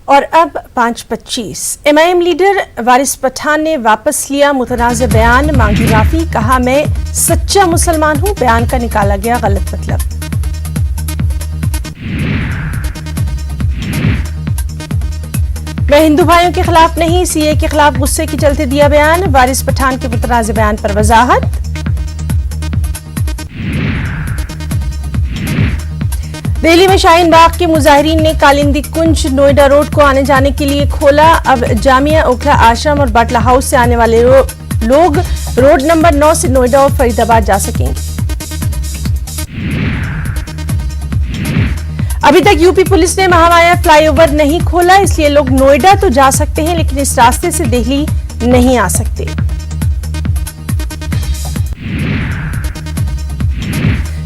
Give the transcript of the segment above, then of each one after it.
और अब 5:25 MIM leader वारिस पठान ने वापस लिया मुतनाज़ बयान, मांगी माफी, कहा मैं सच्चा मुसलमान हूं, बयान का निकाला गया गलत मतलब। मैं हिंदू भाइयों के खिलाफ नहीं, सीए के खिलाफ गुस्से के चलते दिया बयान, वारिस पठान के मुतनाज़ बयान पर वजाहत। दिल्ली में शाहीन बाग के मुजाहिरीन ने कालिंदी कुंज नोएडा रोड को आने जाने के लिए खोला। अब जामिया ओखला आश्रम और बाटला हाउस से आने वाले लोग रोड नंबर 9 से नोएडा और फरीदाबाद जा सकेंगे। अभी तक यूपी पुलिस ने महामाया फ्लाईओवर नहीं खोला, इसलिए लोग नोएडा तो जा सकते हैं लेकिन इस रास्ते से दिल्ली नहीं आ सकते।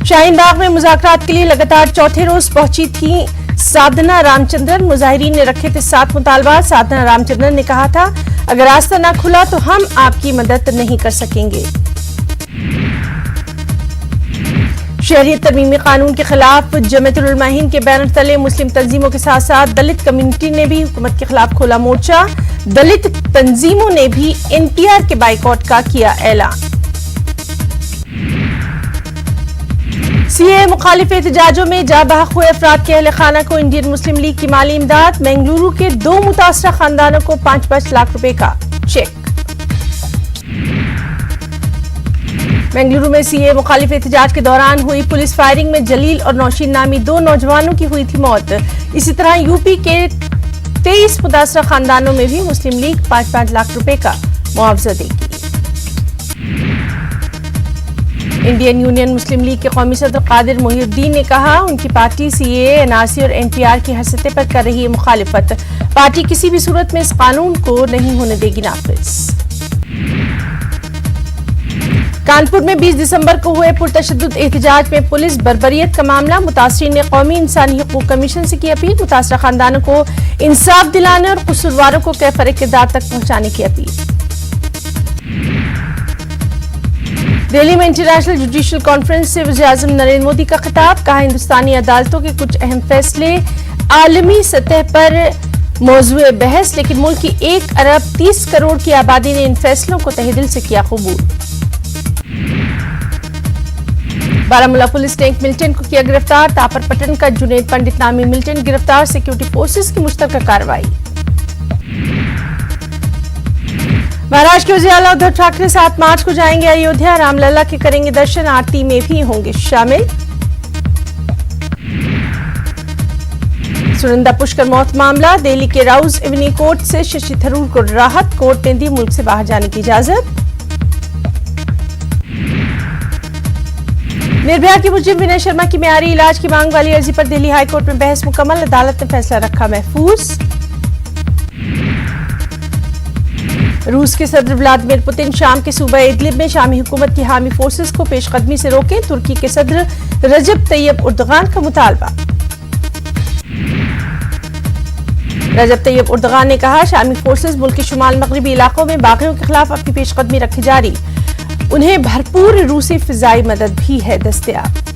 शाहीन बाग में मुज़ाकरात के लिए लगातार चौथे रोज पहुंची थी साधना रामचंद्रन। मुजाहिरीन ने रखे थे 7 मुतालबात। साधना रामचंद्रन ने कहा था, अगर रास्ता ना खुला तो हम आपकी मदद नहीं कर सकेंगे। शहरियत तरमीमी कानून के खिलाफ जमीयतुल उलमा हिंद के बैनर तले मुस्लिम तंजीमों के साथ साथ दलित कम्युनिटी ने भी हुकूमत के खिलाफ खोला मोर्चा। दलित तंजीमों ने भी NTR के बाइकॉट का किया ऐलान। सीए मुखालिफ एहतजाजों में जा बहक हुए अफराद के अहले खाना को इंडियन मुस्लिम लीग की माली इमदाद। बेंगलुरु के 2 मुतासरा खानदानों को 5-5 लाख रुपए का चेक। बेंगलुरु में सीए मुखालिफ एहतजाज के दौरान हुई पुलिस फायरिंग में जलील और नौशीन नामी 2 नौजवानों की हुई थी मौत। इसी तरह यूपी के 23 मुतासरा खानदानों में भी मुस्लिम लीग 5-5 लाख रुपए का मुआवजा देगी। इंडियन यूनियन मुस्लिम लीग के कौमी सदर कादिर मोहिउद्दीन ने कहा, उनकी पार्टी सीए, NRC और NPR की हैसियत पर कर रही है मुखालिफत। पार्टी किसी भी सूरत में इस कानून को नहीं होने देगी नाफिज। कानपुर में 20 दिसंबर को हुए पुरतशद्दुद एहतजाज में पुलिस बर्बरियत का मामला। मुतासरीन ने कौमी इंसानी हकूक कमीशन से की अपील। मुतासरा खानदानों को इंसाफ दिलाने और कसूरवारों को कैफर किरदार तक पहुंचाने की अपील। दिल्ली में इंटरनेशनल जुडिशल कॉन्फ्रेंस से वज़ीर-ए-आज़म नरेंद्र मोदी का खिताब, कहा हिंदुस्तानी अदालतों के कुछ अहम फैसले आलमी सतह पर मौजूए बहस, लेकिन मुल्क की 1 अरब 30 करोड़ की आबादी ने इन फैसलों को तहे दिल से किया कबूल। बारामूला पुलिस ने एक मिलिटेंट को किया गिरफ्तार। तापर पटन का जुनेद पंडित नामी मिलिटेंट गिरफ्तार, सिक्योरिटी फोर्सेस की मुश्तरका कार्रवाई। महाराष्ट्र के वज़ीर आला उद्धव ठाकरे 7 मार्च को जाएंगे अयोध्या, रामलला के करेंगे दर्शन, आरती में भी होंगे शामिल। सुनंदा पुष्कर मौत मामला, दिल्ली के राउज एवेन्यू कोर्ट से शशि थरूर को राहत, कोर्ट ने दी मुल्क से बाहर जाने की इजाजत। निर्भया की मुजरिम विनय शर्मा की मियारी इलाज की मांग वाली अर्जी पर दिल्ली हाईकोर्ट में बहस मुकम्मल, अदालत ने फैसला रखा महफूज। रूस के सदर व्लादिमीर पुतिन शाम के सूबा इदलिब में शामी हुकूमत की हामी फोर्सेस को पेशकदमी से रोकें, तुर्की के सदर रजब तैयब उर्दगान का मुतालबा। रजब तैयब उर्दगान ने कहा, शामी फोर्सेस मुल्क के शुमाल मगरबी इलाकों में बागियों के खिलाफ अपनी पेशकदमी रखी जारी, उन्हें भरपूर रूसी फिजाई मदद भी है दस्तयाब।